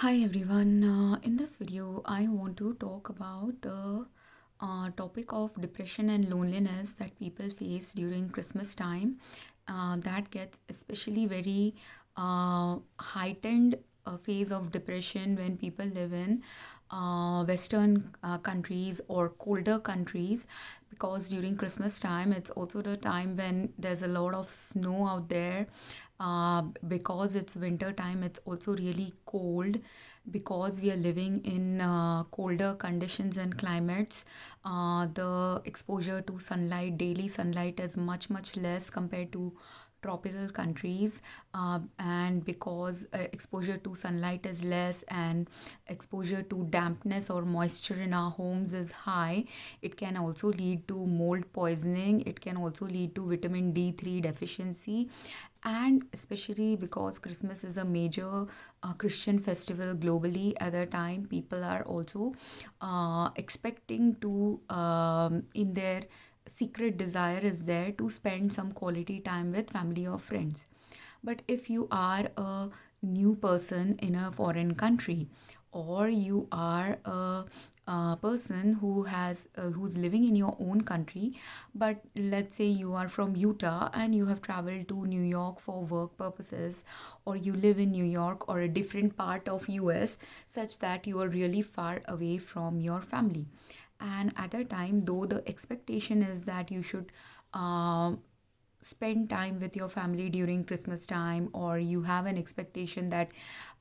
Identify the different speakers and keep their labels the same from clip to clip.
Speaker 1: Hi everyone. In this video, I want to talk about the topic of depression and loneliness that people face during Christmas time. That gets especially very heightened phase of depression when people live in Western countries or colder countries, because during Christmas time, it's also the time when there's a lot of snow out there. Because it's winter time, it's also really cold because we are living in colder conditions and climates. The exposure to sunlight, daily sunlight, is much less compared to tropical countries, and because exposure to sunlight is less and exposure to dampness or moisture in our homes is high, it can also lead to mold poisoning. It can also lead to vitamin D3 deficiency. And especially because Christmas is a major Christian festival globally at the time, people are also expecting to, in their secret desire is there to spend some quality time with family or friends. But if you are a new person in a foreign country, or you are a person who's living in your own country, but let's say you are from Utah and you have traveled to New York for work purposes, or you live in New York or a different part of US, such that you are really far away from your family. And at a time, though the expectation is that you should uh, spend time with your family during Christmas time, or you have an expectation that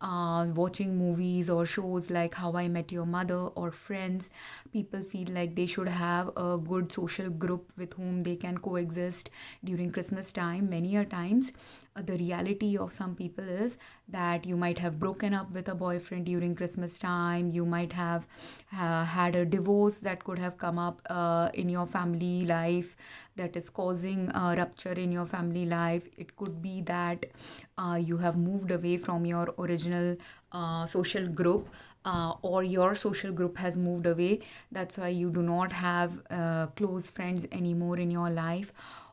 Speaker 1: watching movies or shows like How I Met Your Mother or Friends, people feel like they should have a good social group with whom they can coexist during Christmas time. Many a times, the reality of some people is that you might have broken up with a boyfriend during Christmas time. You might have had a divorce that could have come up in your family life, that is causing a rupture in your family life. It could be that you have moved away from your original social group, or your social group has moved away. That's why you do not have close friends anymore in your life,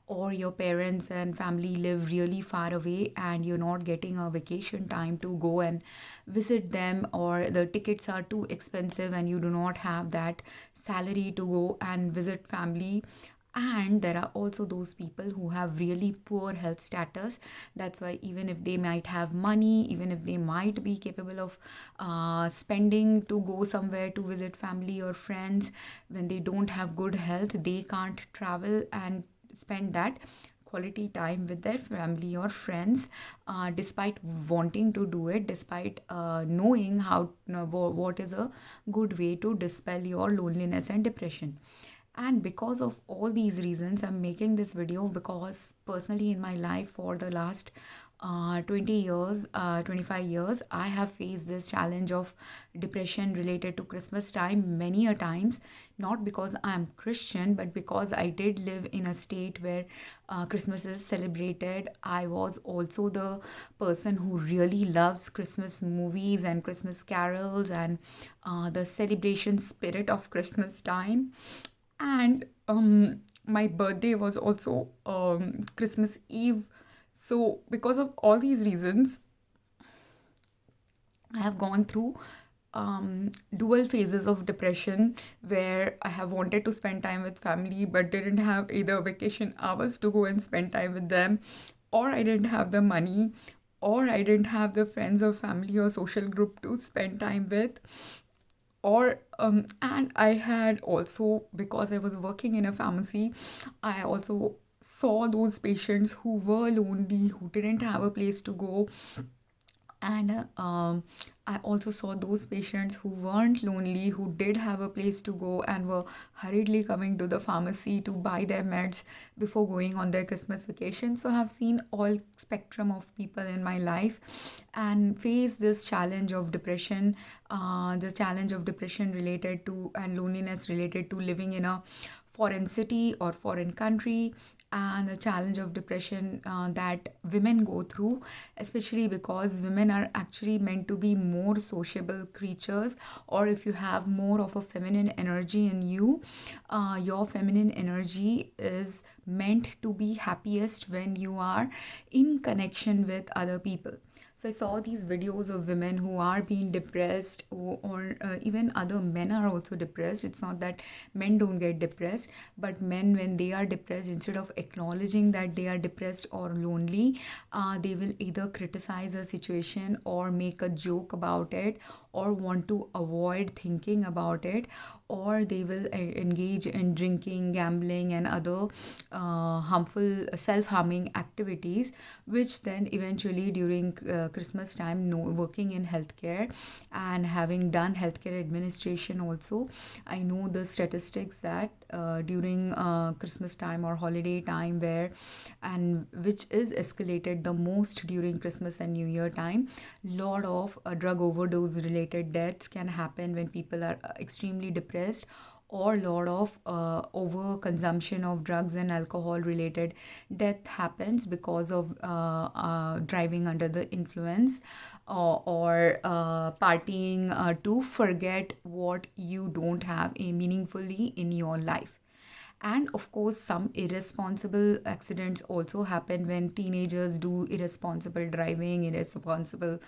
Speaker 1: or your parents and family live really far away and you're not getting a vacation time to go and visit them, or the tickets are too expensive and you do not have that salary to go and visit family. And there are also those people who have really poor health status. That's why even if they might have money, even if they might be capable of spending to go somewhere to visit family or friends, when they don't have good health, they can't travel and spend that quality time with their family or friends, despite wanting to do it, despite knowing how, what is a good way to dispel your loneliness and depression. And because of all these reasons, I'm making this video, because personally in my life for the last 20 years, 25 years, I have faced this challenge of depression related to Christmas time many a times. Not because I'm Christian, but because I did live in a state where Christmas is celebrated. I was also the person who really loves Christmas movies and Christmas carols and the celebration spirit of Christmas time. And my birthday was also Christmas Eve. So because of all these reasons, I have gone through dual phases of depression, where I have wanted to spend time with family but didn't have either vacation hours to go and spend time with them, or I didn't have the money, or I didn't have the friends or family or social group to spend time with. Or and I had also, because I was working in a pharmacy, I also saw those patients who were lonely, who didn't have a place to go. And I also saw those patients who weren't lonely, who did have a place to go and were hurriedly coming to the pharmacy to buy their meds before going on their Christmas vacation. So I've seen all spectrum of people in my life and face this challenge of depression, the challenge of depression related to and loneliness related to living in a foreign city or foreign country, and the challenge of depression that women go through, especially because women are actually meant to be more sociable creatures. Or if you have more of a feminine energy in you, your feminine energy is meant to be happiest when you are in connection with other people. So I saw these videos of women who are being depressed, or even other men are also depressed. It's not that men don't get depressed, but men, when they are depressed, instead of acknowledging that they are depressed or lonely, they will either criticize a situation or make a joke about it, or want to avoid thinking about it, or they will engage in drinking, gambling, and other harmful, self-harming activities, which then eventually during Christmas time, no, working in healthcare and having done healthcare administration also, I know the statistics that during Christmas time or holiday time, where and which is escalated the most during Christmas and New Year time, lot of drug overdose related deaths can happen when people are extremely depressed, or lot of over consumption of drugs and alcohol related death happens because of driving under the influence, or partying to forget what you don't have meaningfully in your life. And of course, some irresponsible accidents also happen when teenagers do irresponsible driving, irresponsible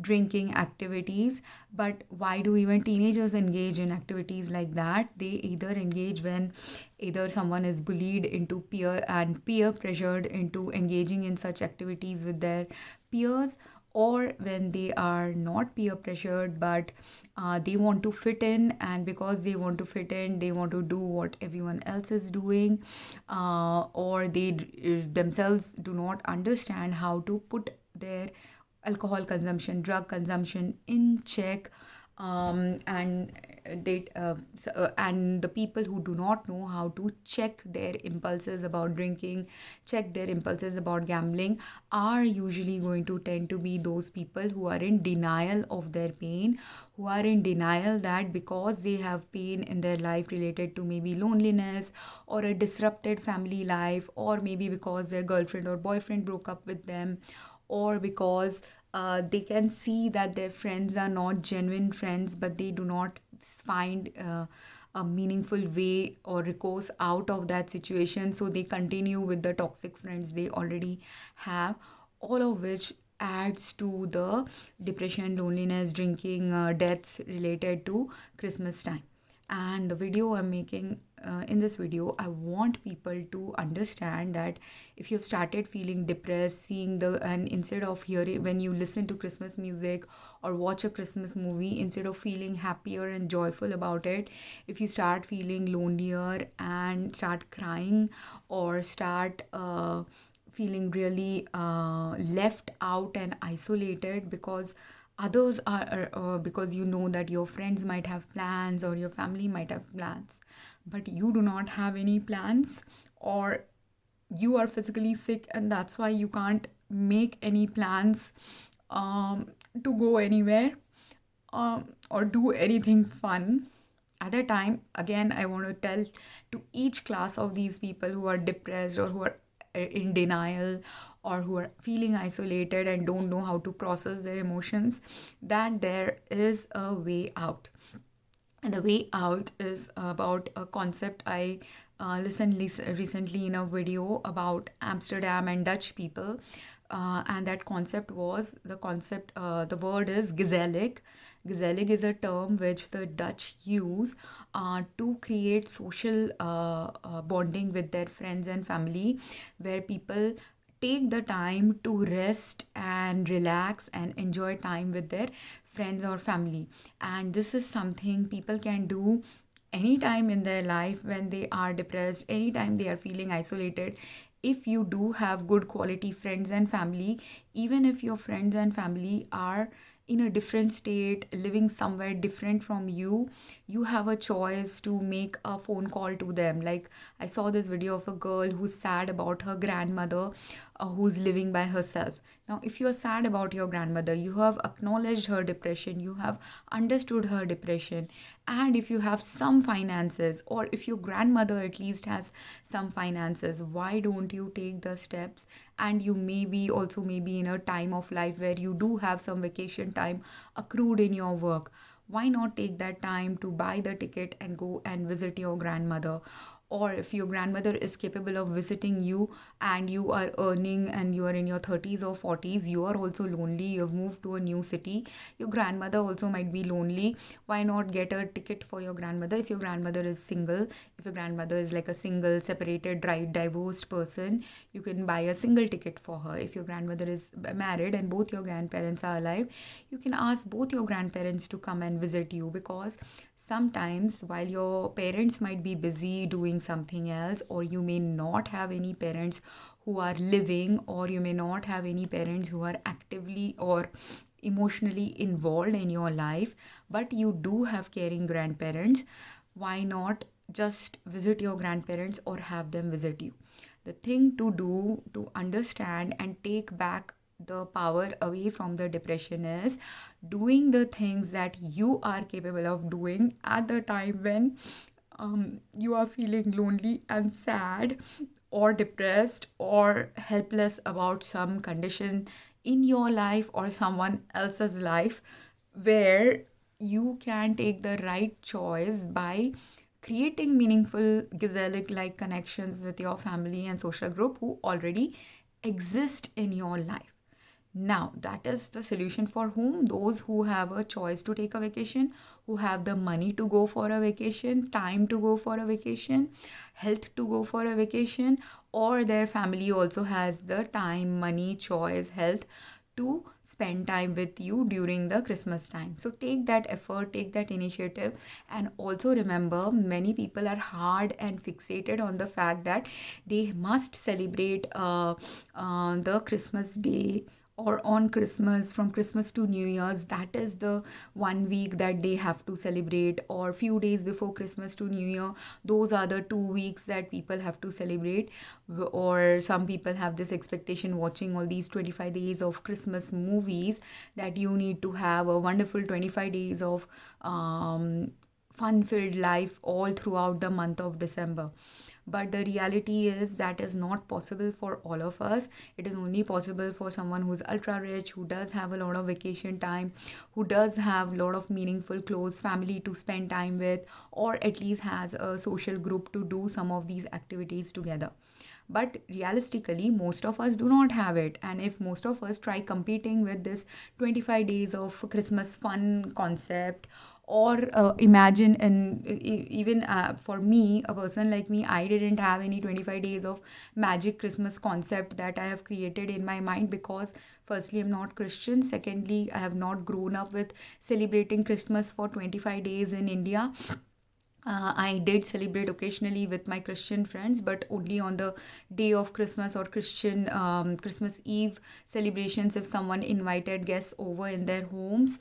Speaker 1: drinking activities. But why do even teenagers engage in activities like that? They either engage when either someone is bullied into peer pressured into engaging in such activities with their peers, or when they are not peer pressured, but they want to fit in, and because they want to fit in, they want to do what everyone else is doing, or they themselves do not understand how to put their alcohol consumption, drug consumption in check. And the people who do not know how to check their impulses about drinking, check their impulses about gambling, are usually going to tend to be those people who are in denial of their pain, who are in denial that because they have pain in their life related to maybe loneliness or a disrupted family life, or maybe because their girlfriend or boyfriend broke up with them, or because they can see that their friends are not genuine friends, but they do not find a meaningful way or recourse out of that situation, so they continue with the toxic friends they already have, all of which adds to the depression, loneliness, drinking, deaths related to Christmas time. And the video I'm making, in this video, I want people to understand that if you've started feeling depressed, and instead of hearing, when you listen to Christmas music or watch a Christmas movie, instead of feeling happier and joyful about it, if you start feeling lonelier and start crying, or start feeling really left out and isolated, because others because you know that your friends might have plans or your family might have plans, but you do not have any plans, or you are physically sick and that's why you can't make any plans to go anywhere, or do anything fun. At that time, again, I want to tell to each class of these people who are depressed, or who are in denial, or who are feeling isolated and don't know how to process their emotions, that there is a way out. And the way out is about a concept I listened recently in a video about Amsterdam and Dutch people. And that concept was the word is gezellig. Gezellig is a term which the Dutch use to create social bonding with their friends and family, where people take the time to rest and relax and enjoy time with their friends or family. And this is something people can do anytime in their life when they are depressed, anytime they are feeling isolated. If you do have good quality friends and family, even if your friends and family are in a different state, living somewhere different from you, you have a choice to make a phone call to them. Like, I saw this video of a girl who's sad about her grandmother, who's living by herself. Now, if you are sad about your grandmother, you have acknowledged her depression, you have understood her depression, and if you have some finances, or if your grandmother at least has some finances, why don't you take the steps? And you maybe in a time of life where you do have some vacation time accrued in your work, why not take that time to buy the ticket and go and visit your grandmother? or if your grandmother is capable of visiting you and you are earning and you are in your 30s or 40s, you are also lonely, you've moved to a new city, your grandmother also might be lonely. Why not get a ticket for your grandmother? If your grandmother is single, if your grandmother is like a single separated divorced person, you can buy a single ticket for her. If your grandmother is married and both your grandparents are alive, you can ask both your grandparents to come and visit you, because sometimes while your parents might be busy doing something else, or you may not have any parents who are living, or you may not have any parents who are actively or emotionally involved in your life, but you do have caring grandparents, why not just visit your grandparents or have them visit you? The thing to do to understand and take back the power away from the depression is doing the things that you are capable of doing at the time when you are feeling lonely and sad or depressed or helpless about some condition in your life or someone else's life, where you can take the right choice by creating meaningful gazelic like connections with your family and social group who already exist in your life. Now, that is the solution for whom? Those who have a choice to take a vacation, who have the money to go for a vacation, time to go for a vacation, health to go for a vacation, or their family also has the time, money, choice, health to spend time with you during the Christmas time. So take that effort, take that initiative, and also remember many people are hard and fixated on the fact that they must celebrate the Christmas day or on Christmas, from Christmas to New Year's. That is the 1 week that they have to celebrate, or few days before Christmas to New Year. Those are the 2 weeks that people have to celebrate. Or some people have this expectation watching all these 25 days of Christmas movies that you need to have a wonderful 25 days of fun filled life all throughout the month of December. But the reality is that is not possible for all of us. It is only possible for someone who's ultra rich, who does have a lot of vacation time, who does have a lot of meaningful close family to spend time with, or at least has a social group to do some of these activities together. But realistically, most of us do not have it. And if most of us try competing with this 25 days of Christmas fun concept, or imagine, and even for me, a person like me, I didn't have any 25 days of magic Christmas concept that I have created in my mind, because firstly, I'm not Christian, secondly, I have not grown up with celebrating Christmas for 25 days in India. I did celebrate occasionally with my Christian friends, but only on the day of Christmas or Christian Christmas Eve celebrations if someone invited guests over in their homes,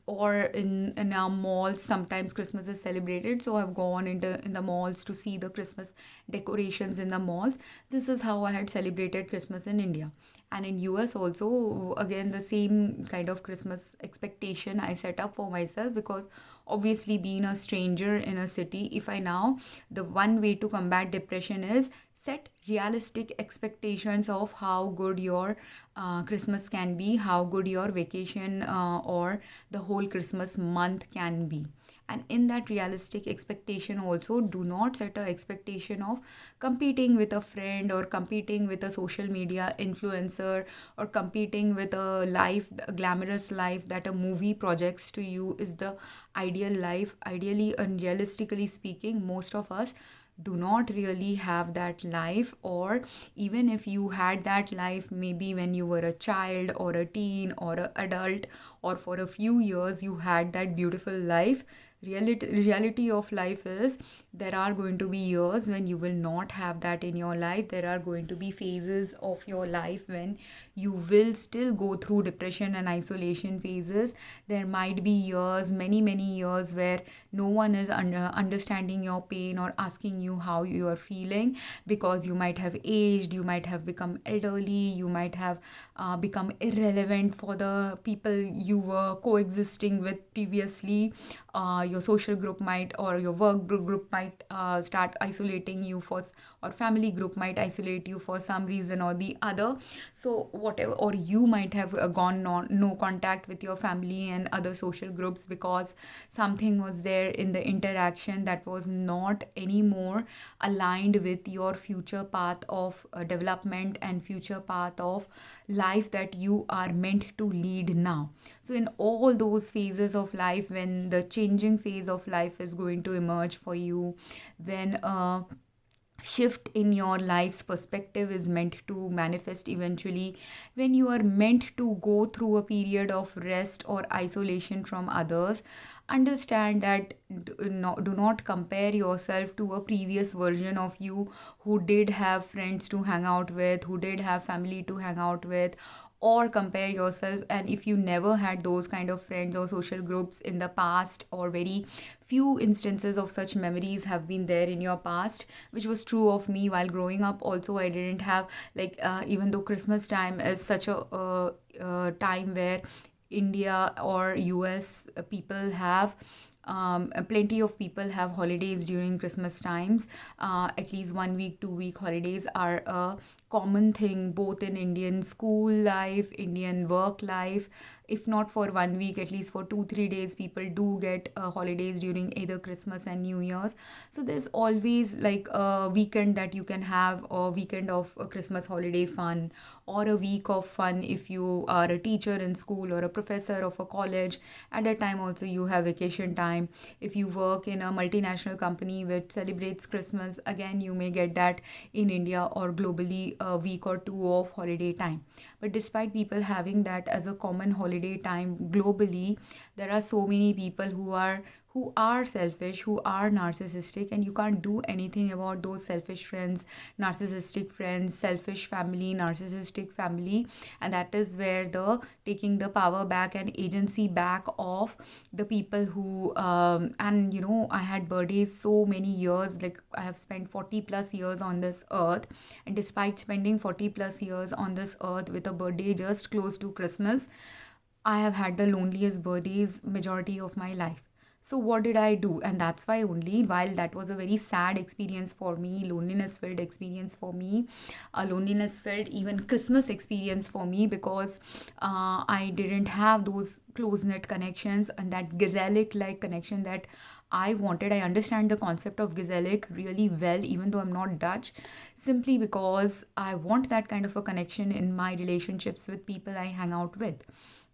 Speaker 1: or in our malls. Sometimes Christmas is celebrated, so I've gone in the malls to see the Christmas decorations in the malls. This is how I had celebrated Christmas in India. And in US also, again, the same kind of Christmas expectation I set up for myself, because obviously being a stranger in a city, if I now, the one way to combat depression is set realistic expectations of how good your Christmas can be, how good your vacation or the whole Christmas month can be. And in that realistic expectation also, do not set a expectation of competing with a friend, or competing with a social media influencer, or competing with a glamorous life that a movie projects to you is the ideal life. Ideally and realistically speaking, most of us do not really have that life. Or even if you had that life, maybe when you were a child or a teen or an adult, or for a few years you had that beautiful life. Reality of life is there are going to be years when you will not have that in your life. There are going to be phases of your life when you will still go through depression and isolation phases. There might be years, many years, where no one is understanding your pain or asking you how you are feeling, because you might have aged, you might have become elderly, you might have become irrelevant for the people you were coexisting with previously. your social group might, or your work group might start isolating you or family group might isolate you for some reason or the other. So whatever, or you might have gone no contact with your family and other social groups because something was there in the interaction that was not anymore aligned with your future path of development and future path of life that you are meant to lead now. So in all those phases of life, when the changing phase of life is going to emerge for you, when shift in your life's perspective is meant to manifest eventually, when you are meant to go through a period of rest or isolation from others, understand that do not compare yourself to a previous version of you who did have friends to hang out with, who did have family to hang out with, or compare yourself. And if you never had those kind of friends or social groups in the past, or very few instances of such memories have been there in your past, which was true of me while growing up also. I didn't have, like, even though Christmas time is such a time where India or US people have plenty of people have holidays during Christmas times. At least 1 week, 2 week holidays are a common thing both in Indian school life, Indian work life. If not for 1 week, at least for 2-3 days, people do get holidays during either Christmas and New Year's. So there's always like a weekend that you can have, a weekend of a Christmas holiday fun, or a week of fun if you are a teacher in school or a professor of a college. At that time also you have vacation time. If you work in a multinational company which celebrates Christmas, again you may get that in India or globally a week or two of holiday time. But despite people having that as a common holiday time globally, there are so many people who are selfish, who are narcissistic, and you can't do anything about those selfish friends, narcissistic friends, selfish family, narcissistic family. And that is where the taking the power back and agency back of the people who and I had birthdays so many years, like I have spent 40 plus years on this earth, and despite spending 40 plus years on this earth with a birthday just close to Christmas, I have had the loneliest birthdays majority of my life. So what did I do? And that's why only, while that was a very sad experience for me, loneliness filled experience for me, a loneliness filled even Christmas experience for me, because I didn't have those close knit connections and that gazelic like connection that I wanted. I understand the concept of gazelic really well, even though I'm not Dutch, simply because I want that kind of a connection in my relationships with people I hang out with.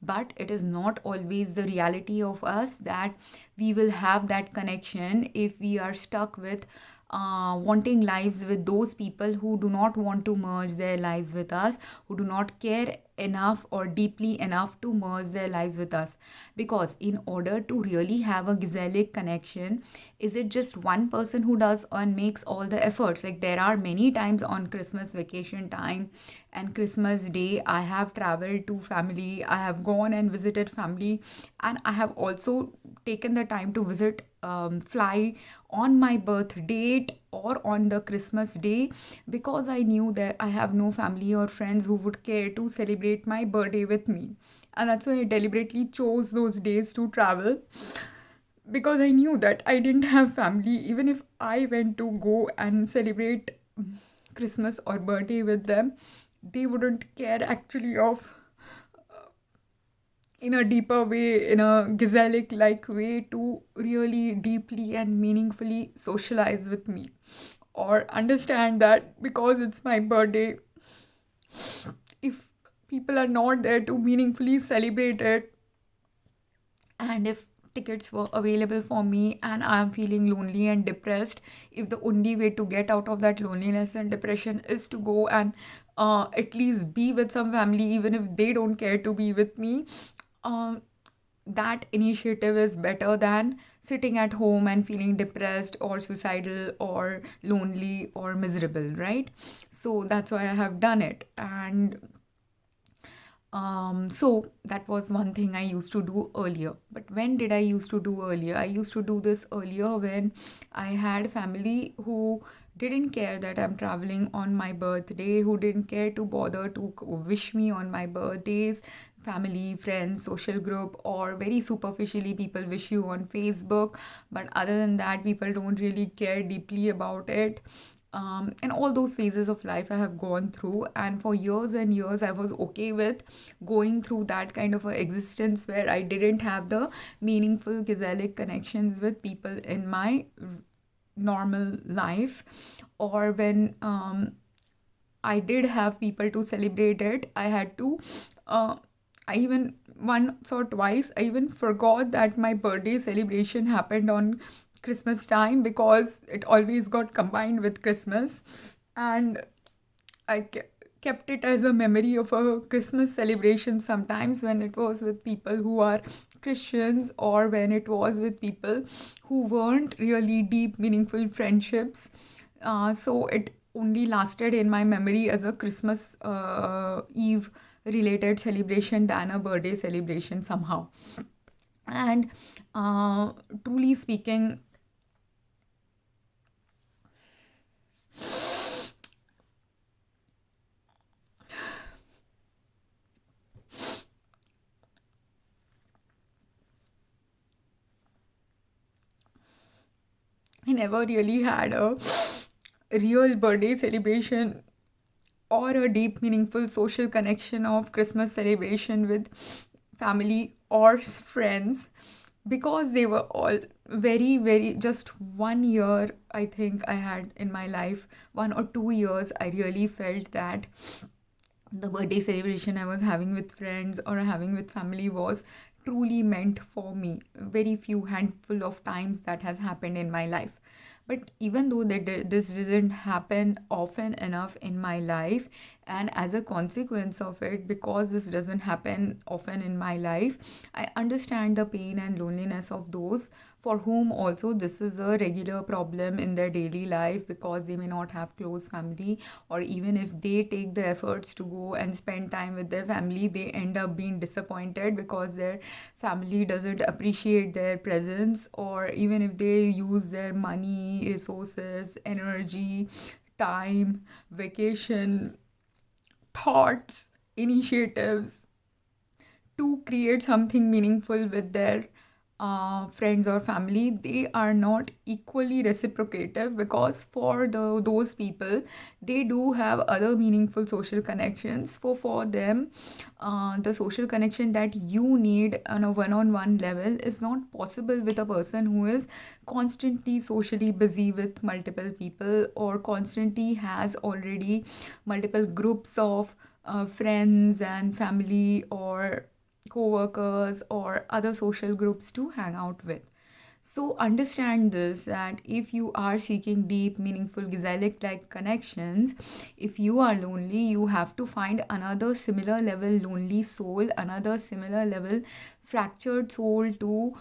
Speaker 1: But it is not always the reality of us that we will have that connection if we are stuck with wanting lives with those people who do not want to merge their lives with us, who do not care enough or deeply enough to merge their lives with us. Because in order to really have a gazelic connection, is it just one person who does and makes all the efforts? Like, there are many times on Christmas vacation time and Christmas day, I have traveled to family, I have gone and visited family, and I have also taken the time to visit, fly on my birth date or on the Christmas day, because I knew that I have no family or friends who would care to celebrate my birthday with me. And that's why I deliberately chose those days to travel, because I knew that I didn't have family. Even if I went to go and celebrate Christmas or birthday with them, they wouldn't care actually of in a deeper way, in a gazelic like way, to really deeply and meaningfully socialize with me, or understand that because it's my birthday, if people are not there to meaningfully celebrate it, and if tickets were available for me and I'm feeling lonely and depressed, if the only way to get out of that loneliness and depression is to go and at least be with some family, even if they don't care to be with me, um, that initiative is better than sitting at home and feeling depressed or suicidal or lonely or miserable, right? So that's why I have done it. And So that was one thing I used to do earlier. But when did I used to do earlier? I used to do this earlier when I had family who didn't care that I'm traveling on my birthday, who didn't care to bother to wish me on my birthdays. Family, friends, social group, or very superficially, people wish you on Facebook. But other than that, people don't really care deeply about it. And all those phases of life I have gone through, and for years and years, I was okay with going through that kind of a existence where I didn't have the meaningful gazelic connections with people in my normal life, or when I did have people to celebrate it, I had to. I even once or twice, I even forgot that my birthday celebration happened on Christmas time because it always got combined with Christmas, and kept it as a memory of a Christmas celebration sometimes when it was with people who are Christians, or when it was with people who weren't really deep, meaningful friendships. So it only lasted in my memory as a Christmas Eve related celebration than a birthday celebration somehow. And truly speaking, I never really had a real birthday celebration or a deep, meaningful social connection of Christmas celebration with family or friends, because they were all very, very just 1 year. I think I had in my life 1 or 2 years. I really felt that the birthday celebration I was having with friends or having with family was truly meant for me. Very few handful of times that has happened in my life. But even though this doesn't happen often enough in my life, and as a consequence of it, because this doesn't happen often in my life, I understand the pain and loneliness of those for whom also this is a regular problem in their daily life, because they may not have close family, or even if they take the efforts to go and spend time with their family, they end up being disappointed because their family doesn't appreciate their presence, or even if they use their money, resources, energy, time, vacation, thoughts, initiatives to create something meaningful with their friends or family, they are not equally reciprocative, because for those people, they do have other meaningful social connections. For them, the social connection that you need on a one-on-one level is not possible with a person who is constantly socially busy with multiple people, or constantly has already multiple groups of friends and family, or co-workers, or other social groups to hang out with. So understand this, that if you are seeking deep, meaningful, gazelic like connections, if you are lonely, you have to find another similar level lonely soul, another similar level fractured soul to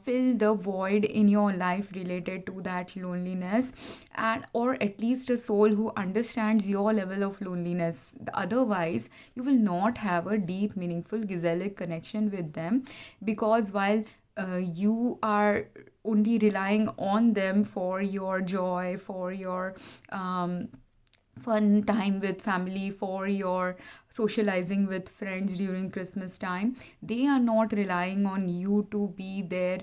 Speaker 1: fill the void in your life related to that loneliness, and or at least a soul who understands your level of loneliness. Otherwise, you will not have a deep, meaningful, gazelic connection with them, because while you are only relying on them for your joy, for your fun time with family, for your socializing with friends during Christmas time, they are not relying on you to be their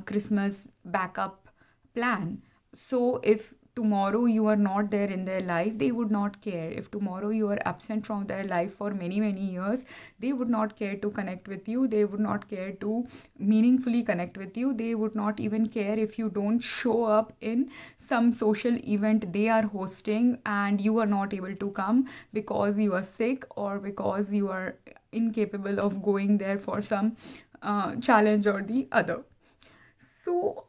Speaker 1: Christmas backup plan. So if tomorrow you are not there in their life, they would not care. If tomorrow you are absent from their life for many, many years, they would not care to connect with you. They would not care to meaningfully connect with you. They would not even care if you don't show up in some social event they are hosting and you are not able to come because you are sick, or because you are incapable of going there for some challenge or the other. So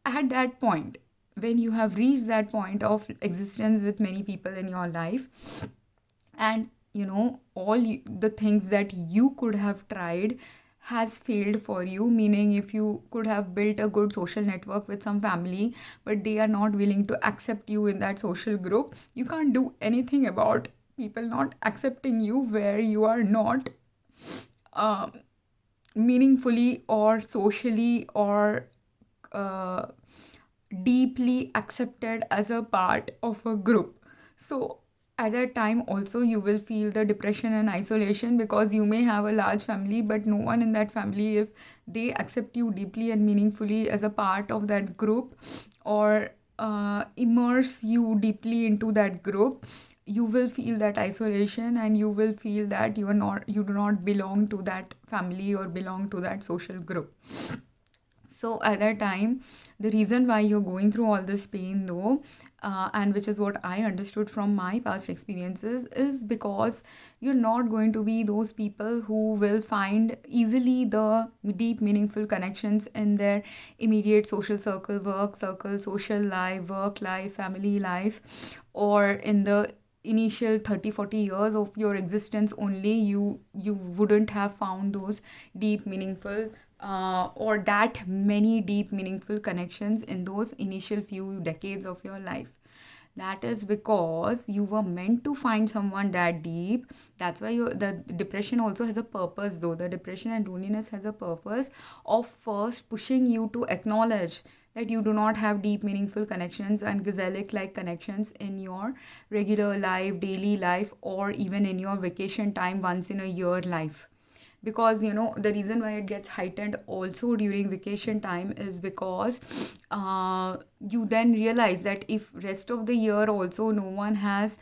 Speaker 1: at that point, when you have reached that point of existence with many people in your life, and the things that you could have tried has failed for you, meaning if you could have built a good social network with some family, but they are not willing to accept you in that social group, you can't do anything about people not accepting you where you are not uh, meaningfully or socially or uh, deeply accepted as a part of a group. So at that time also you will feel the depression and isolation, because you may have a large family but no one in that family, if they accept you deeply and meaningfully as a part of that group, or immerse you deeply into that group, you will feel that isolation and you will feel that you do not belong to that family or belong to that social group. So at that time, the reason why you're going through all this pain, though, and which is what I understood from my past experiences, is because you're not going to be those people who will find easily the deep, meaningful connections in their immediate social circle, work circle, social life, work life, family life, or in the initial 30-40 years of your existence only. You wouldn't have found those deep meaningful or that many deep meaningful connections in those initial few decades of your life. That is because you were meant to find someone that deep. That's why the depression also has a purpose, though. The depression and loneliness has a purpose of first pushing you to acknowledge that you do not have deep meaningful connections and gazelic like connections in your regular life, daily life, or even in your vacation time once in a year life. Because the reason why it gets heightened also during vacation time is because you then realize that if rest of the year also no one has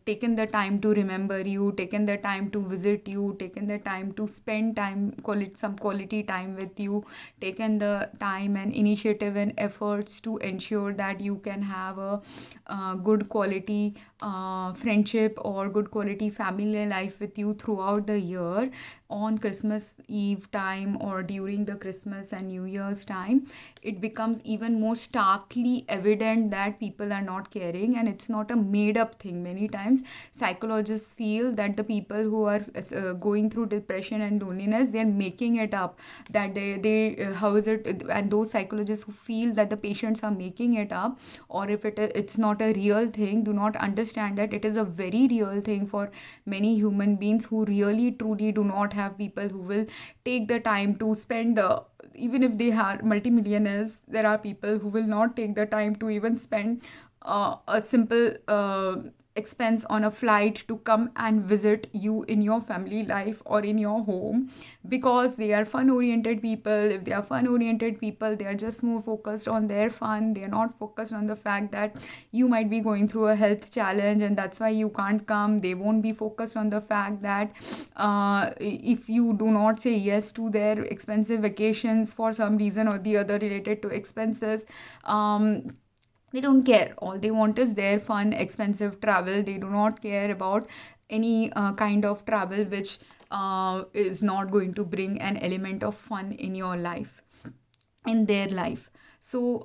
Speaker 1: taken the time to remember you, taken the time to visit you, taken the time to spend time, call it some quality time with you, taken the time and initiative and efforts to ensure that you can have a good quality friendship or good quality family life with you throughout the year, on Christmas Eve time or during the Christmas and New Year's time, it becomes even more starkly evident that people are not caring, and it's not a made up thing. Many times psychologists feel that the people who are going through depression and loneliness, they're making it up, that they how is it, and those psychologists who feel that the patients are making it up, or if it's not a real thing, do not understand that it is a very real thing for many human beings who really truly do not have people who will take the time to spend the, even if they are multimillionaires, there are people who will not take the time to even spend a simple expense on a flight to come and visit you in your family life or in your home, because they are fun oriented people. If they are fun oriented people, they are just more focused on their fun. They are not focused on the fact that you might be going through a health challenge and that's why you can't come. They won't be focused on the fact that if you do not say yes to their expensive vacations for some reason or the other related to expenses, they don't care. All they want is their fun, expensive travel. They do not care about any kind of travel which is not going to bring an element of fun in your life, in their life. So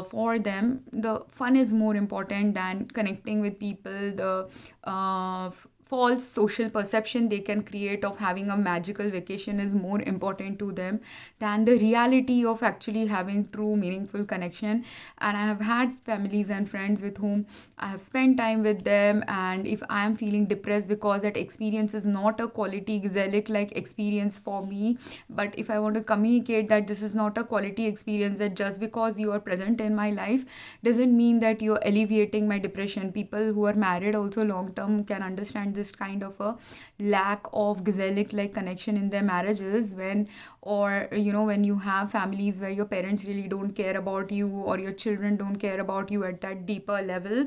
Speaker 1: for them, the fun is more important than connecting with people. The false social perception they can create of having a magical vacation is more important to them than the reality of actually having true meaningful connection. And I have had families and friends with whom I have spent time with them, and if I am feeling depressed because that experience is not a quality gazelic like experience for me, but if I want to communicate that this is not a quality experience, that just because you are present in my life doesn't mean that you're alleviating my depression. People who are married also long term can understand this kind of a lack of gazelic like connection in their marriages, when, or when you have families where your parents really don't care about you or your children don't care about you at that deeper level,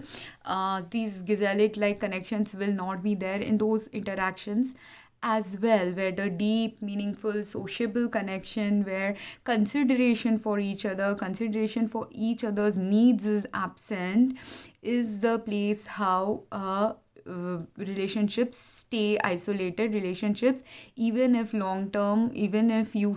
Speaker 1: these gazelic like connections will not be there in those interactions as well, where the deep meaningful sociable connection, where consideration for each other, consideration for each other's needs is absent, is the place how relationships stay isolated. Relationships, even if long term, even if you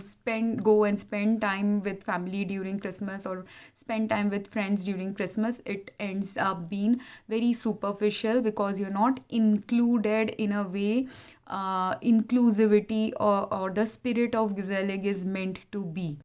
Speaker 1: go and spend time with family during Christmas or spend time with friends during Christmas, it ends up being very superficial because you're not included in a way inclusivity or the spirit of Gazelig is meant to be.